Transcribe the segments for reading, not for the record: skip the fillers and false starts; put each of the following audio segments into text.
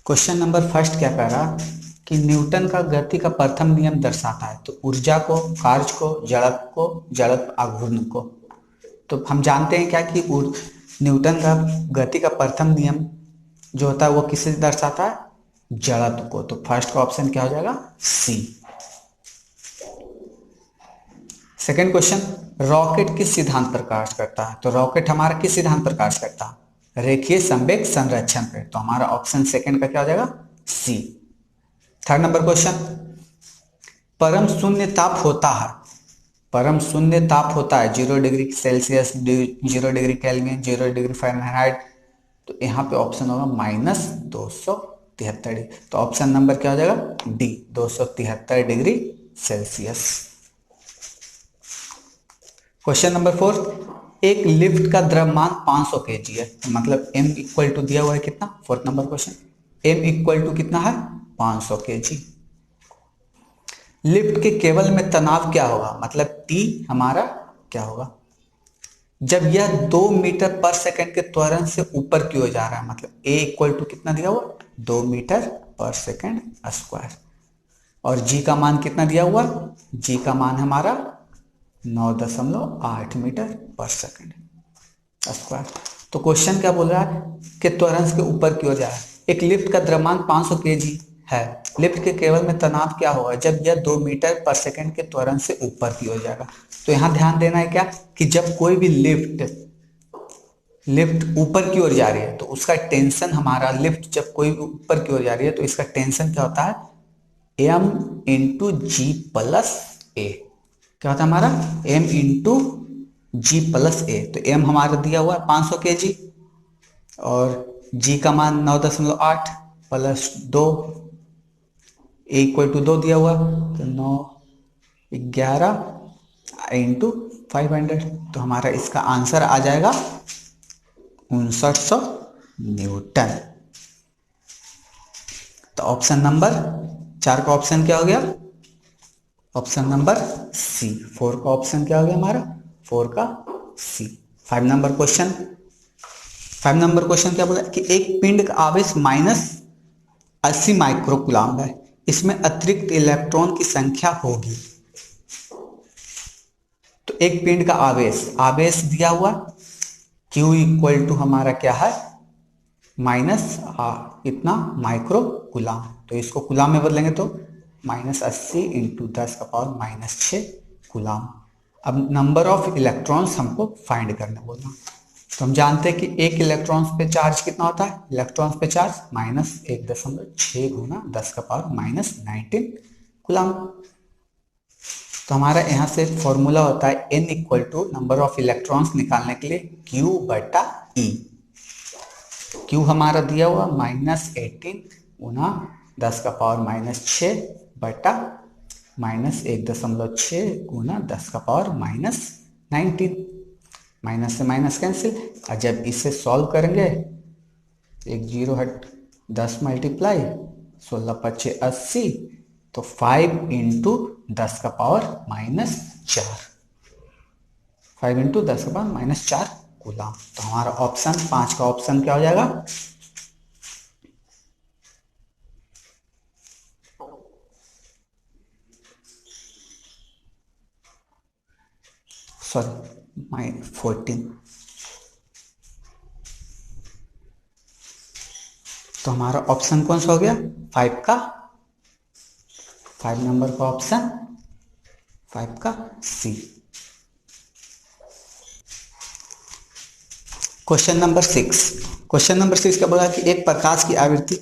Question number first क्या कह रहा कि न्यूटन का गति का प्रथम नियम दर्शाता है। तो ऊर्जा को, कार्य को, जड़त्व आघूर्ण को। तो हम जानते हैं क्या कि न्यूटन का गति का प्रथम नियम जो होता है वो किससे दर्शाता है? जड़त्व को। तो फर्स्ट का ऑप्शन क्या हो जाएगा? सी। सेकेंड क्वेश्चन, रॉकेट किस सिद्धांत पर कार्य करता है? तो रॉकेट हमारा किस सिद्धांत पर कार्य करता है? रेखीय संवेग संरक्षण पे। तो हमारा ऑप्शन सेकंड का क्या हो जाएगा? सी। थर्ड नंबर क्वेश्चन, परम शून्य ताप होता है। परम शून्य ताप होता है 0 degree Celsius, 0 degree kelvin, 0 degree Fahrenheit. तो यहाँ पे ऑप्शन होगा -273 डिग्री। तो ऑप्शन नंबर क्या हो जाएगा? D, 273 degree Celsius. Question number 4, एक लिफ्ट का द्रव्यमान 500 kg है। मतलब m इक्वल टू दिया हुआ है कितना? Fourth number question, m equal to कितना है? 500 kg। लिफ्ट के केबल में तनाव क्या होगा? मतलब T हमारा क्या होगा जब यह 2 मीटर पर सेकंड के त्वरण से ऊपर की ओर जा रहा है? मतलब A इक्वल टू कितना दिया हुआ? 2 मीटर पर सेकंड स्क्वायर। और G का मान कितना दिया हुआ? G का मान हमारा 9.8 मीटर पर सेकंड स्क्वायर। तो क्वेश्चन क्या बोल रहा है कि त्वरण के ऊपर की ओर जा रहा है। एक लिफ्ट का द्रव्यमान 500 kg है। लिफ्ट के केबल में तनाव क्या होगा जब यह 2 मीटर पर सेकंड के त्वरण से ऊपर की ओर जाएगा? तो यहाँ ध्यान देना है क्या कि जब कोई भी लिफ्ट ऊपर की ओर जा रही है तो उसका टेंशन हमारा, लिफ्ट जब कोई ऊपर की ओर जा रही है तो इसका टेंशन क्या होता है? m इंटू जी प्लस ए। क्या होता है हमारा? m इंटू जी प्लस ए। तो m हमारा दिया हुआ है 500 kg और g का मान 9.8 प्लस 2, ए इक्वल टू 2 दिया हुआ तो 911 इंटू 500। तो हमारा इसका आंसर आ जाएगा 5900 न्यूटन। तो ऑप्शन नंबर 4 का ऑप्शन क्या हो गया? ऑप्शन नंबर सी। 4 का ऑप्शन क्या हो गया हमारा? 4 का सी। 5 नंबर क्वेश्चन, 5 नंबर क्वेश्चन क्या बोला कि एक पिंड का आवेश -80 माइक्रोकूलम्ब है, इसमें अतिरिक्त इलेक्ट्रॉन की संख्या होगी। तो एक पिंड का आवेश दिया हुआ Q इक्वल टू हमारा क्या है? इतना माइक्रोकूलम्ब। तो इसको कूलम्ब में बदलेंगे तो -80 इंटू 10⁻⁻6 कूलम्ब। अब नंबर ऑफ इलेक्ट्रॉन्स हमको फाइंड करना बोलना। तो हम जानते हैं कि एक इलेक्ट्रॉन्स पे चार्ज कितना होता है? इलेक्ट्रॉन्स पे चार्ज -1.6 गुना 10⁻⁻19 कूलम्ब। तो हमारा यहाँ से फॉर्मूला होता है n equal to number of electrons निकालने के लिए Q/E। Q हमारा दिया हुआ -18 गुना 10⁻⁻6 बटा -1.6 गुना 10⁻⁻19। माइनस से माइनस कैंसिल। और जब इसे सॉल्व करेंगे, एक जीरो हट 10 मल्टीप्लाई 16×5 80, तो 5 इंटू 10⁻⁻4, 5 इंटू 10⁻⁻4 कूलम्ब। तो हमारा ऑप्शन 5 का ऑप्शन क्या हो जाएगा? सॉरी 14। तो हमारा ऑप्शन कौन सा हो गया? 5 का, 5 नंबर का ऑप्शन 5 का सी। क्वेश्चन नंबर 6, क्वेश्चन नंबर 6 क्या बोला कि एक प्रकाश की आवृत्ति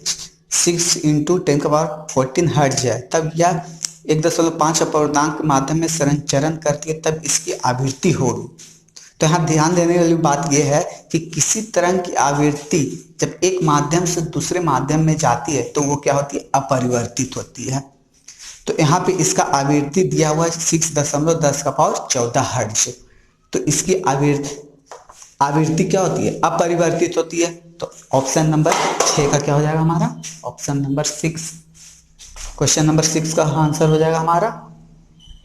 6 इंटू 10⁻14 हर्ट्ज है, तब यह 1.5 अपूर्णांक के माध्यम में संचरण करती है, तब इसकी आवृत्ति होगी। तो यहाँ ध्यान देने वाली बात यह है कि किसी तरंग की आवृत्ति जब एक माध्यम से दूसरे माध्यम में जाती है तो वो क्या होती है? अपरिवर्तित होती है। तो यहाँ पे इसका आवृत्ति दिया हुआ है 6.1014 हर्ट्ज। तो इसकी आवृत्ति क्या होती है? अपरिवर्तित होती है। तो ऑप्शन नंबर 6 का क्या हो जाएगा हमारा? Option number 6। क्वेश्चन नंबर 6 का आंसर हो जाएगा हमारा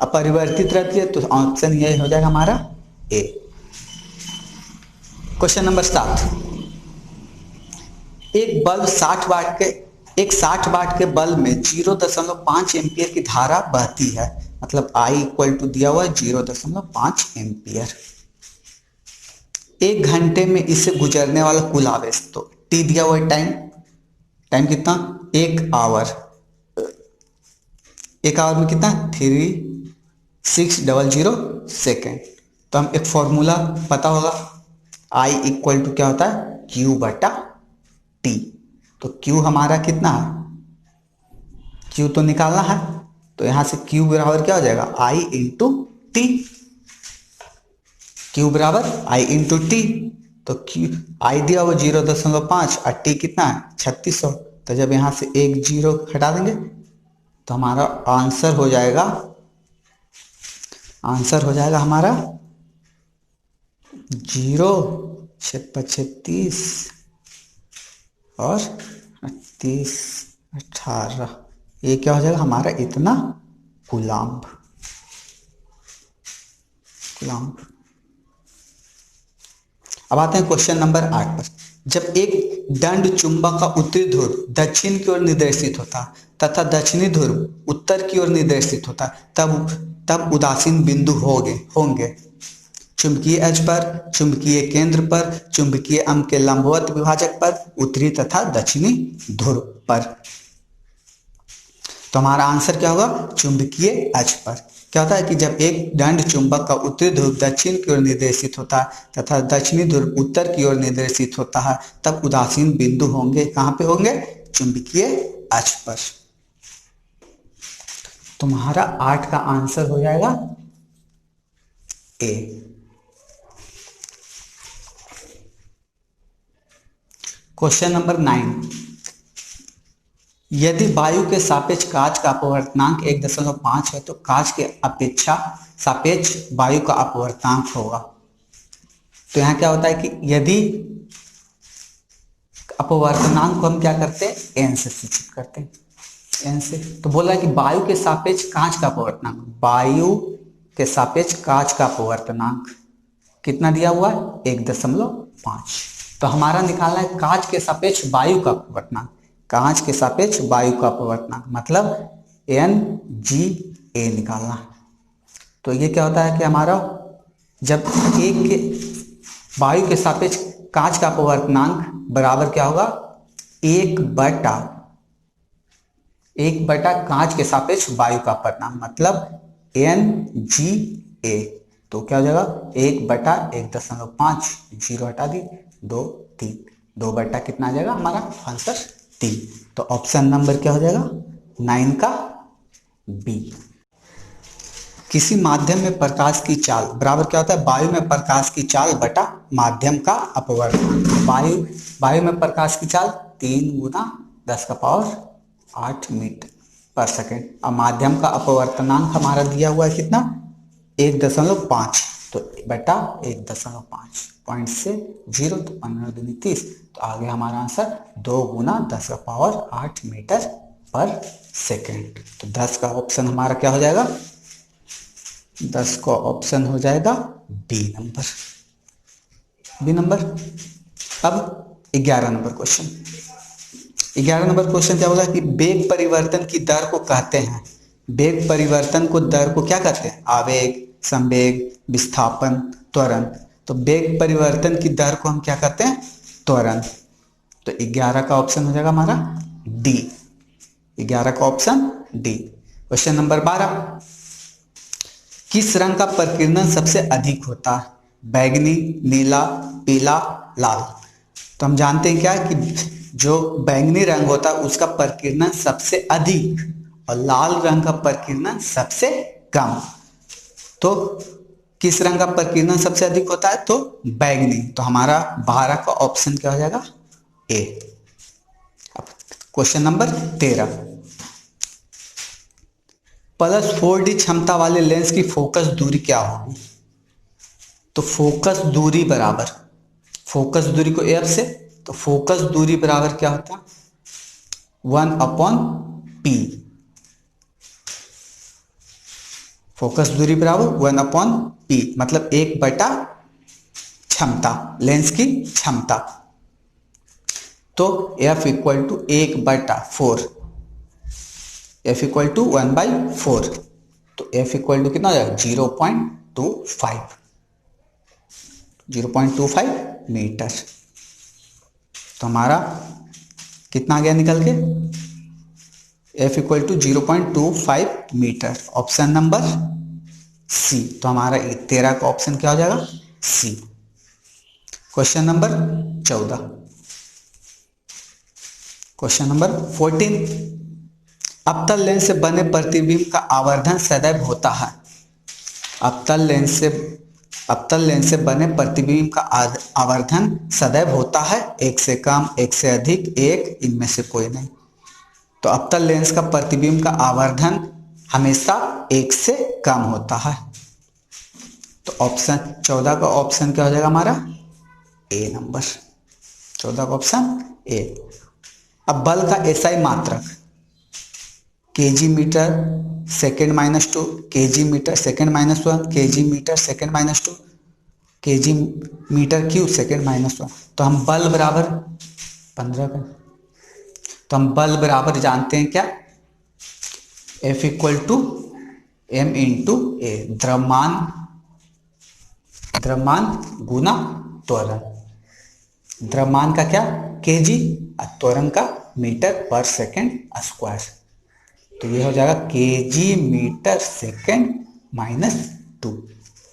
अपरिवर्तित रहती है, तो ऑप्शन ये हो जाएगा हमारा ए। क्वेश्चन नंबर 7, एक बल्ब 60 वाट के एक 60 वाट के बल्ब में 0.5 एम्पियर की धारा बहती है, मतलब I इक्वल टू दिया हुआ है 0.5 एम्पियर। एक घंटे में इससे गुजरने वाला कुल आवेश, तो T दिया हुआ है, टाइम कितना, 1 आवर। 1 आवर में कितना, 3600 सेकेंड। तो हम एक फॉर्मूला पता होगा, I इक्वल टू क्या होता है, Q बटा T। तो Q हमारा कितना है, Q तो निकालना है, तो यहां से Q बराबर क्या हो जाएगा, I इंटू टी। Q बराबर I इंटू टी। तो Q I दिया वो 0.5 और T कितना है 3600। तो जब यहां से एक जीरो हटा देंगे तो हमारा आंसर हो जाएगा हमारा 0/36 और 30 18, ये क्या हो जाएगा हमारा इतना कूलम्ब। अब आते हैं क्वेश्चन नंबर 8 पर। जब एक दंड चुंबक का उत्तरी ध्रुव दक्षिण की ओर निर्देशित होता तथा दक्षिणी ध्रुव उत्तर की ओर निर्देशित होता, तब उदासीन बिंदु होंगे चुंबकीय अक्ष पर, चुंबकीय केंद्र पर, चुंबकीय अंग के लंबवत विभाजक पर, उत्तरी तथा दक्षिणी ध्रुव पर। तो हमारा आंसर क्या होगा, चुंबकीय अक्ष पर। क्या होता है कि जब एक दंड चुंबक का उत्तरी ध्रुव दक्षिण की ओर निर्देशित होता है तथा दक्षिणी ध्रुव उत्तर की ओर निर्देशित होता है, तब उदासीन बिंदु होंगे, कहां पे होंगे, चुंबकीय अक्ष पर। तुम्हारा 8 का आंसर हो जाएगा ए। Question number 9। यदि वायु के सापेक्ष कांच का अपवर्तनांक 1.5 है तो कांच के अपेक्षा सापेक्ष वायु का अपवर्तनांक होगा। तो यहां क्या होता है कि यदि अपवर्तनांक को हम क्या करते हैं, एन से सूचित करते हैं, एन से। तो बोल रहा है कि वायु के सापेक्ष कांच का अपवर्तनांक, वायु के सापेक्ष कांच का अपवर्तनांक कितना दिया हुआ है, 1.5। तो हमारा निकालना है कांच के सापेक्ष वायु का अपवर्तनांक, कांच के सापेक्ष वायु का अपवर्तनांक मतलब NGA निकालना है। तो ये क्या होता है कि हमारा जब एक के वायु के सापेक्ष कांच का अपवर्तनांक बराबर क्या होगा, 1/1 कांच के सापेक्ष वायु का अपवर्तनांक मतलब NGA। तो क्या हो जाएगा 1/1.5, 0 हटा दी, 2 3, 2 कितना आ जाएगा हमारा आंसर 3। तो ऑप्शन नंबर क्या हो जाएगा 9 का बी। किसी माध्यम में प्रकाश की चाल बराबर क्या होता है, वायु में प्रकाश की चाल बटा माध्यम का अपवर्तनांक। वायु में प्रकाश की चाल 3 × 10⁸ मीटर/सेकेंड और माध्यम का अपवर्तनांक हमारा दिया हुआ है कितना, 1.5। तो बटा 1.5, पॉइंट से 0 तो 15 दूनी 30। तो आगे हमारा आंसर 2 × 10⁸ मीटर/सेकेंड। तो 10 का ऑप्शन हमारा क्या हो जाएगा, 10 का ऑप्शन हो जाएगा बी नंबर। अब 11 नंबर क्वेश्चन। 11 नंबर क्वेश्चन क्या बोला कि वेग परिवर्तन की दर को कहते हैं, वेग परिवर्तन को दर को क्या कहते हैं, आवेग, संवेग, विस्थापन, त्वरण। तो वेग परिवर्तन की दर को हम क्या कहते हैं, त्वरण। तो 11 का ऑप्शन हो जाएगा हमारा डी, 11 का ऑप्शन डी। Question number 12। किस रंग का प्रकीर्णन सबसे अधिक होता है, बैगनी, नीला, पीला, लाल। तो हम जानते हैं क्या कि जो बैंगनी रंग होता है उसका प्रकीर्णन सबसे अधिक और लाल रंग का प्रकीर्णन सबसे कम। तो किस रंग का प्रकीर्णन सबसे अधिक होता है, तो बैगनी। तो हमारा 12 का ऑप्शन क्या हो जाएगा ए। Question number 13। +4D क्षमता वाले लेंस की फोकस दूरी क्या होगी। तो फोकस दूरी बराबर, फोकस दूरी को एफ से, तो फोकस दूरी बराबर क्या होता है 1/P। फोकस दूरी बराबर 1/P मतलब 1/क्षमता, लेंस की क्षमता। तो F equal to 1/4, F equal to 1/4, तो F इक्वल टू कितना हो जाएगा 0.25 मीटर। तो हमारा कितना आ गया निकल के, F equal to 0.25 metre, option number C. तो हमारा 13 का ऑप्शन क्या हो जाएगा, C. Question number 14, question number 14, अवतल लेंस से बने प्रतिबिंब का आवर्धन सदैव होता है। अवतल लेंस से बने प्रतिबिंब का आवर्धन सदैव होता है, एक से कम, एक से अधिक, एक, इनमें से कोई नहीं। तो अवतल लेंस का प्रतिबिंब का आवर्धन हमेशा एक से कम होता है। तो ऑप्शन 14 का ऑप्शन क्या हो जाएगा हमारा, ए नंबर, 14 का ऑप्शन ए। अब बल का एसआई मात्रक KG metre second -2, KG metre second -1, KG metre second -2, KG metre cube second -1। तो हम बल बराबर 15 का, तो हम बल बराबर जानते हैं क्या, F equal to M into a, द्रव्यमान गुना त्वरण। द्रव्यमान का क्या केजी और त्वरण का मीटर पर सेकेंड स्क्वायर। तो ये हो जाएगा केजी मीटर सेकेंड -2।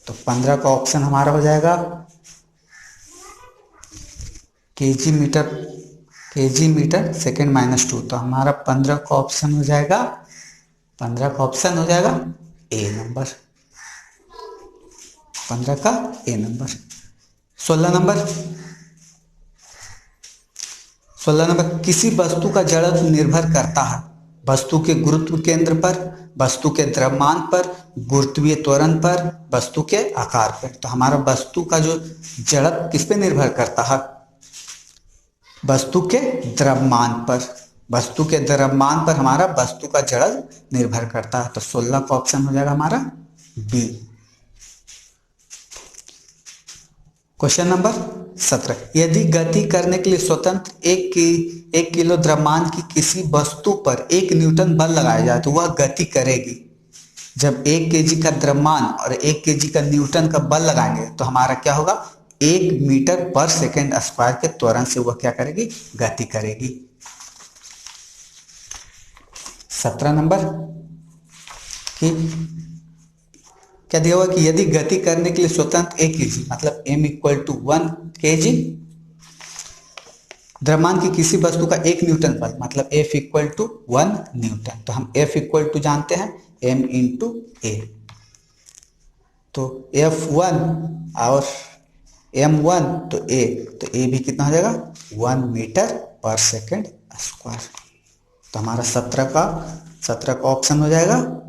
तो 15 का ऑप्शन हमारा हो जाएगा केजी मीटर सेकेंड -2। तो हमारा 15 का ऑप्शन हो जाएगा, 15 का ऑप्शन हो जाएगा ए नंबर, 15 का ए नंबर। 16 नंबर, किसी वस्तु का जड़त्व निर्भर करता है वस्तु के गुरुत्व केंद्र पर, वस्तु के द्रव्यमान पर, गुरुत्वीय त्वरण पर, वस्तु के आकार पर। तो हमारा वस्तु का जो जड़त्व किस पे निर्भर करता है, वस्तु के द्रव्यमान पर, वस्तु के द्रव्यमान पर हमारा वस्तु का जड़त्व निर्भर करता है। तो 16 का ऑप्शन हो जाएगा हमारा बी। क्वेश्चन नंबर 17, यदि गति करने के लिए स्वतंत्र 1 किलो द्रव्यमान की किसी वस्तु पर 1 न्यूटन बल लगाया जाए तो वह गति करेगी। जब 1 केजी का द्रव्यमान और 1 केजी का न्यूटन का बल लगाएंगे तो हमारा क्या होगा, 1 मीटर पर सेकेंड स्क्वायर के त्वरण से वह क्या करेगी, गति करेगी। 17 नंबर की क्या दिया हुआ कि यदि गति करने के लिए स्वतंत्र 1 केजी मतलब m इक्वल टू 1 केजी द्रव्यमान की किसी वस्तु का 1 न्यूटन बल मतलब F इक्वल टू 1 न्यूटन। तो हम F इक्वल टू जानते हैं m इंटू ए। तो F1 और M1 तो A भी कितना हो जाएगा 1 मीटर पर सेकेंड स्क्वायर। तो हमारा 17 का ऑप्शन हो जाएगा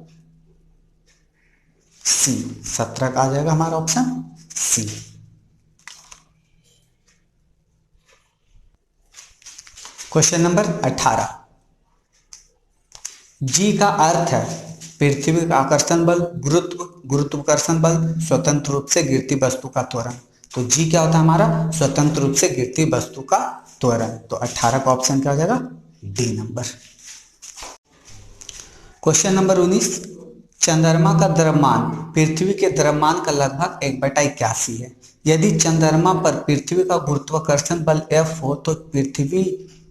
सी। 17 का आ जाएगा हमारा ऑप्शन सी। क्वेश्चन नंबर 18, जी का अर्थ है पृथ्वी का आकर्षण बल, गुरुत्वाकर्षण बल, स्वतंत्र रूप से गिरती वस्तु का त्वरण। तो जी क्या होता है हमारा, स्वतंत्र रूप से गिरती वस्तु का त्वरण। तो 18 का ऑप्शन क्या हो जाएगा, डी नंबर। क्वेश्चन नंबर 19, चंद्रमा का द्रव्यमान पृथ्वी के द्रव्यमान का लगभग 1/81 है। यदि चंद्रमा पर पृथ्वी का गुरुत्वाकर्षण बल F हो तो पृथ्वी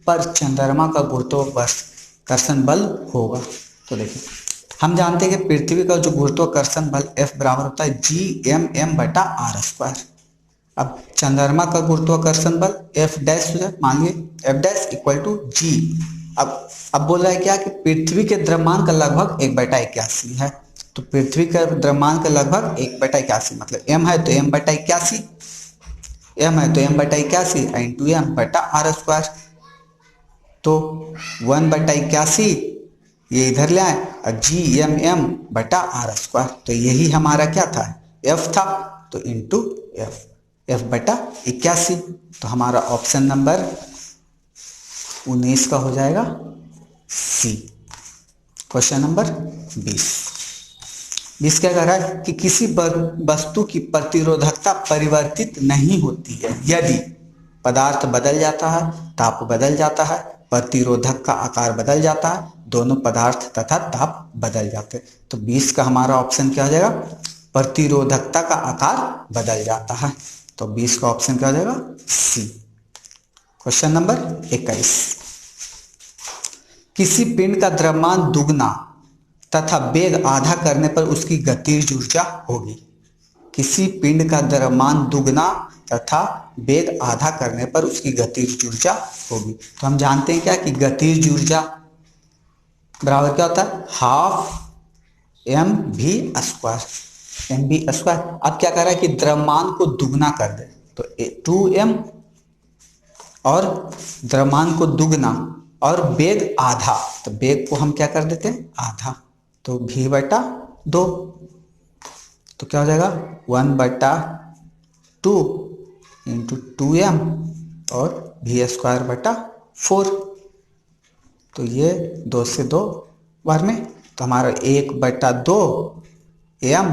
पर चंद्रमा का गुरुत्वाकर्षण बल होगा। तो देखिए हम जानते हैं कि पृथ्वी का जो गुरुत्वाकर्षण बल F बराबर होता है Gm/m/r²। अब चंद्रमा का गुरुत्वाकर्षण बल F डैश हो जाए, मान लीजिए F dash equal to G। अब बोल रहा है क्या कि पृथ्वी के द्रव्यमान का लगभग 1/81 है। तो पृथ्वी का द्रव्यमान का लगभग 1/81 मतलब m है तो m/81, m है तो m/81 इंटू m/r²। तो 1/81 ये इधर ले आए और Gm/r²। तो यही हमारा क्या था, F था, तो इंटू F/81। तो हमारा ऑप्शन नंबर 19 का हो जाएगा सी। क्वेश्चन नंबर 20 क्या कह रहा है कि किसी वस्तु की प्रतिरोधकता परिवर्तित नहीं होती है यदि पदार्थ बदल जाता है, ताप बदल जाता है, प्रतिरोधक का आकार बदल जाता है, दोनों पदार्थ तथा ताप बदल जाते हैं। तो 20 का हमारा ऑप्शन क्या हो जाएगा, प्रतिरोधकता का आकार बदल जाता है। तो 20 का ऑप्शन क्या हो जाएगा, सी। क्वेश्चन नंबर 21, किसी पिंड का द्रव्यमान दुगना तथा वेग आधा करने पर उसकी गतिज ऊर्जा होगी। किसी पिंड का द्रव्यमान दुगना तथा वेग आधा करने पर उसकी गतिज ऊर्जा होगी। तो हम जानते हैं क्या कि गतिज ऊर्जा बराबर क्या होता है, half M V square, M V square. अब क्या कर रहा है कि द्रव्यमान को दुगना कर दे, तो 2m और द्रव्यमान को दुगना और वेग आधा, तो वेग को हम क्या कर देते हैं, आधा, तो v बटा 2, तो क्या हो जाएगा 1/2 इंटू 2m और v स्क्वायर बटा 4, तो ये 2 से 2 बार में, तो हमारा 1/2 m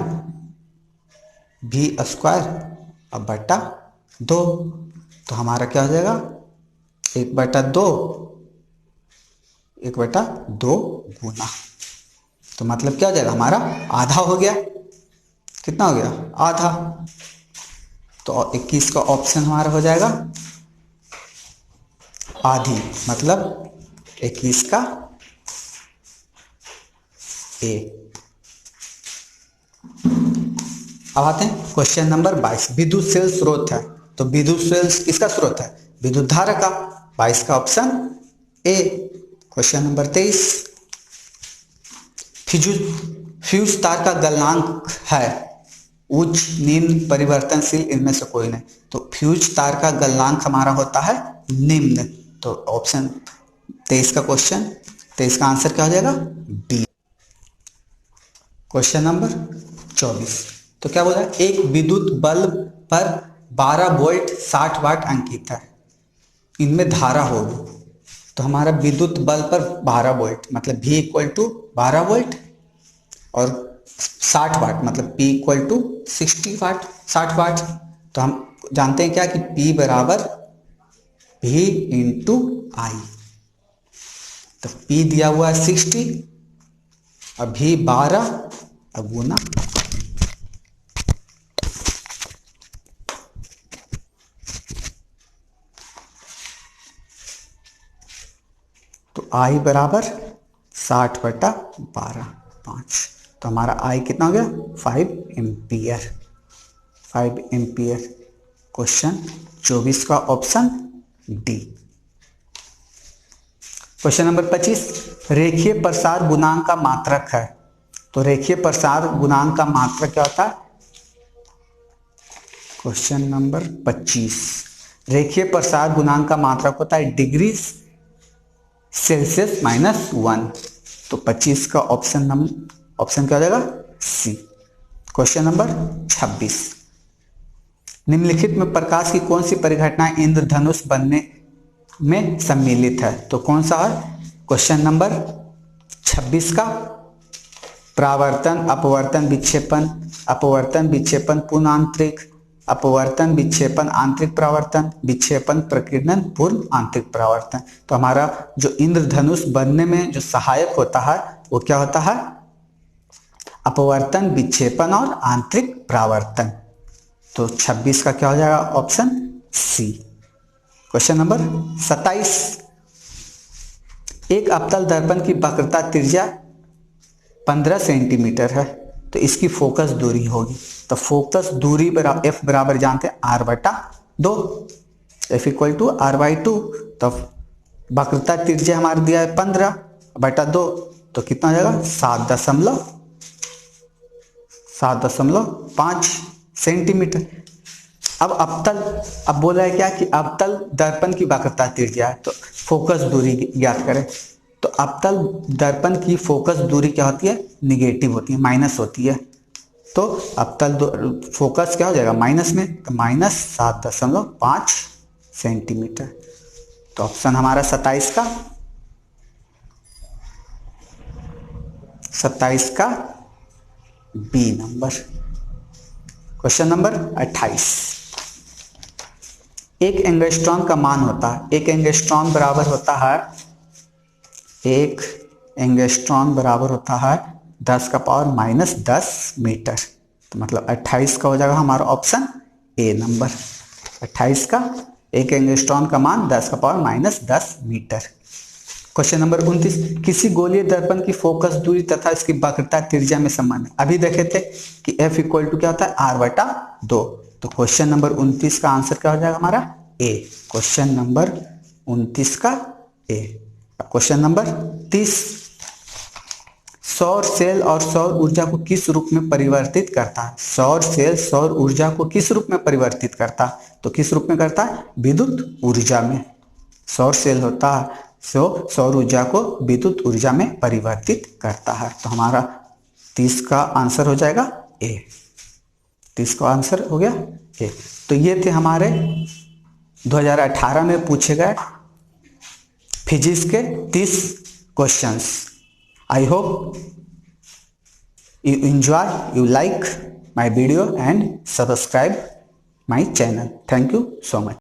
v स्क्वायर अब बटा 2, तो हमारा क्या हो जाएगा 1/2 गुना, तो मतलब क्या हो जाएगा हमारा आधा हो गया। कितना हो गया, आधा। तो 21 का ऑप्शन हमारा हो जाएगा आधी, मतलब 21 का ए। अब आते हैं क्वेश्चन नंबर 22, विद्युत सेल स्रोत है, तो विद्युत सेल किसका स्रोत है, विद्युत धारा का। 22 का option A. Question number 23, fuse तार का गलनांक है उच्च निम्न परिवर्तनशील, इनमें से कोई नहीं। तो फ्यूज तार का गलनांक हमारा होता है निम्न, तो ऑप्शन 23 का क्वेश्चन, 23 का आंसर क्या हो जाएगा, डी। क्वेश्चन नंबर 24, तो क्या बोला, एक विद्युत बल्ब पर 12 वोल्ट 60 वाट अंकित है, इनमें धारा होगी। तो हमारा विद्युत बल्ब पर 12 वोल्ट मतलब V इक्वल टू 12 वोल्ट और 60 वाट मतलब P इक्वल टू 60 वाट, 60 वाट। तो हम जानते हैं क्या कि P बराबर V इंटू आई, तो P दिया हुआ है 60 और V 12 और गुना, तो I बराबर 60/12 5, तो हमारा I कितना हो गया 5 एम्पियर, 5 एम्पियर। क्वेश्चन 24 का ऑप्शन डी। क्वेश्चन नंबर 25, रेखीय प्रसार गुणांक का मात्रक है, तो रेखीय प्रसार गुणांक का मात्रक क्या होता है। क्वेश्चन नंबर 25, रेखीय प्रसार गुणांक का मात्रक होता है डिग्री सेल्सियस -1, तो 25 का ऑप्शन क्या हो जाएगा, सी। क्वेश्चन नंबर 26, निम्नलिखित में प्रकाश की कौन सी परिघटना इंद्रधनुष बनने में सम्मिलित है, तो कौन सा है। क्वेश्चन नंबर 26 का परावर्तन, अपवर्तन, विक्षेपण, अपवर्तन, विक्षेपण, पूर्ण आंतरिक, अपवर्तन, विक्षेपण, आंतरिक परावर्तन, विक्षेपण, प्रकीर्णन, पूर्ण आंतरिक परावर्तन। तो हमारा जो इंद्रधनुष बनने में जो सहायक होता है वो क्या होता है, अपवर्तन, विक्षेपण और आंतरिक परावर्तन। तो 26 का क्या हो जाएगा ऑप्शन सी। क्वेश्चन नंबर 27, एक अवतल दर्पण की वक्रता त्रिज्या 15 सेंटीमीटर है, तो इसकी फोकस दूरी होगी, तो फोकस दूरी एफ बराबर जानते हैं r/2, F equal to r/2, तो वक्रता त्रिज्या हमारा दिया है 15/2, तो कितना हो जाएगा 7.5 सेंटीमीटर। अब बोला है क्या कि अवतल दर्पण की वक्रता त्रिज्या है, तो फोकस दूरी ज्ञात करें। तो अवतल दर्पण की फोकस दूरी क्या होती है, निगेटिव होती है, माइनस होती है, तो अवतल फोकस क्या हो जाएगा माइनस में, तो -7.5 सेंटीमीटर। तो ऑप्शन हमारा 27 का बी नंबर। क्वेश्चन नंबर 28, एक एंगस्ट्रॉन का मान होता है, एक एंगस्ट्रॉन बराबर होता है, एक एंगस्ट्रॉन बराबर होता है 10⁻⁻10 मीटर। तो मतलब 28 का हो जाएगा हमारा ऑप्शन ए नंबर। 28 का एक एंगस्ट्रॉन का मान 10⁻⁻10 मीटर। क्वेश्चन नंबर 29, किसी गोलीय दर्पण की फोकस दूरी तथा इसकी वक्रता त्रिज्या में संबंध। अभी देखे थे कि F इक्वल टू क्या होता है, R/2। तो क्वेश्चन नंबर 29 का आंसर क्या हो जाएगा हमारा ए। क्वेश्चन नंबर 29 का ए। क्वेश्चन नंबर 30, सौर सेल और सौर ऊर्जा को किस रूप में परिवर्तित करता है। सौर सेल सौर ऊर्जा को किस रूप में परिवर्तित करता है, तो किस रूप में करता है, विद्युत ऊर्जा में। सौर सेल होता है सौर ऊर्जा को विद्युत ऊर्जा में परिवर्तित करता है। तो हमारा 30 का आंसर हो जाएगा ए। 30 का आंसर हो गया ए। तो ये थे हमारे 2018 में पूछे गए फिजिक्स के 30 questions. I hope you enjoy, you like my video and subscribe my channel. Thank you so much.